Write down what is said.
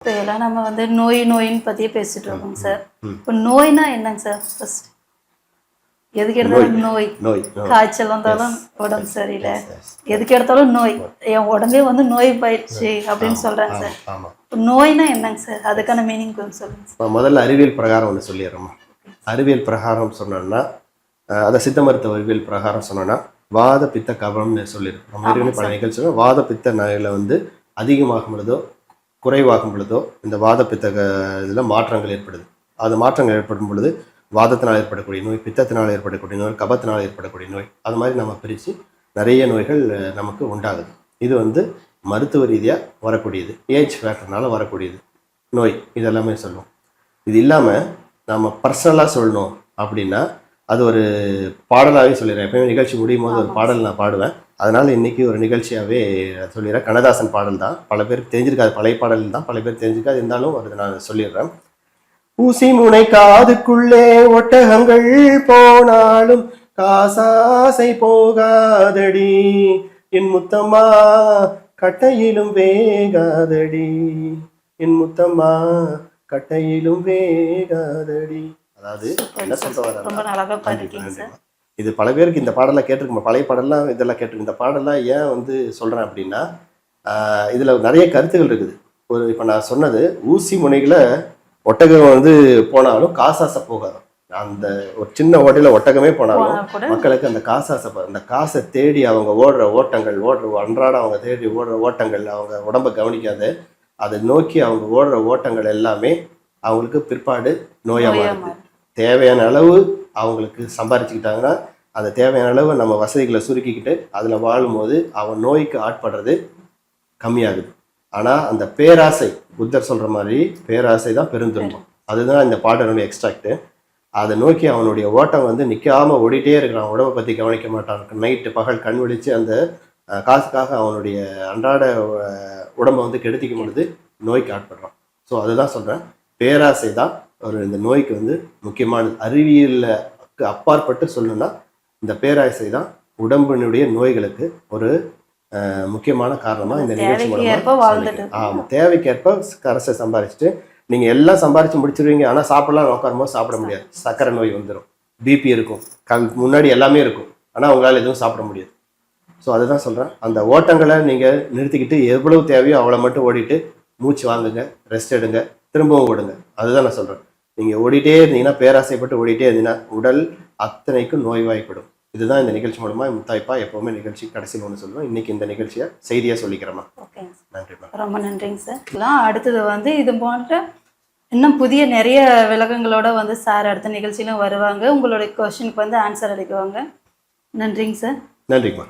இப்போ எல்லாம் நம்ம வந்து நோயின்னு பற்றியே பேசிட்டு இருக்கோங்க சார். இப்போ நோய்னா என்னங்க சார்? ஃபர்ஸ்ட் எதுக்கு எடுத்தாலும் நோய், காய்ச்சல் வந்தாலும் உடம்பு சரியில்லை, எதுக்கு எடுத்தாலும் நோய், என் உடம்பே வந்து நோய் பயிற்சி அப்படின்னு சொல்கிறாங்க சார். இப்போ நோய்னா என்னங்க சார்? அதுக்கான மீனிங் கொஞ்சம் சொல்லுங்கள். முதல்ல அறிவியல் பிரகாரம் ஒன்று சொல்லிடுறோம். அறிவியல் பிரகாரம் சொன்னோன்னா, அதை சித்த மருத்துவ அறிவியல் பிரகாரம் சொன்னோன்னா வாத பித்த கபம்னு சொல்லியிருக்கோம். நம்ம ஏற்கனவே பல நிகழ்ச்சிகள் வாத பித்த நோயில் வந்து அதிகமாகும் பொழுதோ குறைவாகும் பொழுதோ இந்த வாத பித்த இதில் மாற்றங்கள் ஏற்படுது. அது மாற்றங்கள் ஏற்படும் பொழுது வாதத்தினால் ஏற்படக்கூடிய நோய், பித்தத்தினால் ஏற்படக்கூடிய நோய், கபத்தினால் ஏற்படக்கூடிய நோய், அது மாதிரி நம்ம பிரித்து நிறைய நோய்கள் நமக்கு உண்டாகுது. இது வந்து மருத்துவ ரீதியாக வரக்கூடியது, ஏஜ் ஃபேக்டர்னால வரக்கூடியது நோய், இதெல்லாமே சொல்லுவோம். இது இல்லாமல் நம்ம பர்சனலாக சொல்லணும் அப்படின்னா அது ஒரு பாடலாகவே சொல்லிடுறேன். எப்பயுமே நிகழ்ச்சி முடியும் போது ஒரு பாடல் நான் பாடுவேன். அதனால் இன்றைக்கி ஒரு நிகழ்ச்சியாகவே சொல்லிடுறேன். கண்ணதாசன் பாடல் தான், பல பேருக்கு தெரிஞ்சிருக்காது, பழைய பாடல் தான், பல பேர் தெரிஞ்சிருக்காது, இருந்தாலும் அது நான் சொல்லிடுறேன். ஊசி முனை காதுக்குள்ளே ஒட்டகங்கள் போனாலும் காசாசை போகாதடி, என் முத்தம்மா கட்டையிலும் வேகாதடி, என் முத்தம்மா கட்டையிலும் வேகாதடி. அதாவது என்ன சொல்ற, இது பல பேருக்கு இந்த பாடலாம் கேட்டிருக்கோம், பழைய பாடலாம் இதெல்லாம் கேட்டிருக்கோம். இந்த பாடலாம் ஏன் வந்து சொல்றேன் அப்படின்னா, இதுல நிறைய கருத்துகள் இருக்குது. ஒரு இப்ப நான் சொன்னது ஊசி முனைகளை ஒட்டகம் வந்து போனாலும் காசாசை போகாது. அந்த ஒரு சின்ன ஓட்டையில ஒட்டகமே போனாலும் மக்களுக்கு அந்த காசாசை, அந்த காசை தேடி அவங்க ஓடுற ஓட்டங்கள், அன்றாட அவங்க தேடி ஓடுற ஓட்டங்கள், அவங்க உடம்பை கவனிக்காத அதை நோக்கி அவங்க ஓடுற ஓட்டங்கள் எல்லாமே அவங்களுக்கு பிற்பாடு நோயாக மாறுது. தேவையான அளவு அவங்களுக்கு சம்பாரிச்சுக்கிட்டாங்கன்னா அந்த தேவையான அளவு நம்ம வசதிகளை சுருக்கிக்கிட்டு அதில் வாழும்போது அவன் நோய்க்கு ஆட்படுறது கம்மியாகுது. ஆனால் அந்த பேராசை, புத்தர் சொல்கிற மாதிரி பேராசை தான் பெருந்துன்பம். அதுதான் இந்த பாடலுடைய எக்ஸ்ட்ராக்டு. அதை நோக்கி அவனுடைய ஓட்டம் வந்து நிற்காமல் ஓடிட்டே இருக்கிறான், உடம்பை பற்றி கவனிக்க மாட்டான், நைட்டு பகல் கண் விழித்து அந்த காசுக்காக அவனுடைய அன்றாட உடம்பை வந்து கெடுத்திக்கும் பொழுது நோய்க்கு ஆட்படுறான். ஸோ அதுதான் சொல்கிறேன், பேராசை தான் ஒரு இந்த நோய்க்கு வந்து முக்கியமானது. அறிவியலில் அப்பாற்பட்டு சொல்லணும்னா இந்த பேராசை தான் உடம்பினுடைய நோய்களுக்கு ஒரு முக்கியமான காரணமாக இந்த நிகழ்ச்சி மூலமாக. ஆமாம், தேவைக்கேற்ப கரசை சம்பாரிச்சுட்டு நீங்கள் எல்லாம் சம்பாரித்து முடிச்சிருவீங்க, ஆனால் சாப்பிடலாம் உட்காரும்போது சாப்பிட முடியாது, சர்க்கரை நோய் வந்துடும், பிபி இருக்கும், முன்னாடி எல்லாமே இருக்கும், ஆனால் உங்களால் எதுவும் சாப்பிட முடியாது. ஸோ அதுதான் சொல்கிறேன், அந்த ஓட்டங்களை நீங்கள் நிறுத்திக்கிட்டு எவ்வளவு தேவையோ அவ்வளோ மட்டும் ஓடிட்டு மூச்சு வாங்குங்க, ரெஸ்ட் எடுங்க, திரும்பவும் ஓடுங்க. அதுதான் நான் சொல்கிறேன். நீங்கள் ஓடிட்டே இருந்தீங்கன்னா, பேராசைப்பட்டு ஓடிட்டே இருந்தீங்கன்னா உடல் அத்தனைக்கும் நோய்வாய்ப்படும். இதுதான் இந்த நிகழ்ச்சி மூலமாக முத்தாய்ப்பா எப்போவுமே நிகழ்ச்சி கடைசியில் ஒன்று சொல்லுவேன். இன்னைக்கு இந்த நிகழ்ச்சியை செய்தியாக சொல்லிக்கிறேம்மா. ஓகேங்க, நன்றிம்மா. ரொம்ப நன்றிங்க சார். அடுத்தது வந்து இது போன்ற இன்னும் புதிய நிறைய விளக்கங்களோட வந்து சார் அடுத்த நிகழ்ச்சியிலும் வருவாங்க, உங்களுடைய கொஸ்டினுக்கு வந்து ஆன்சர் அளிக்குவாங்க. நன்றிங்க சார். நன்றிங்கம்மா.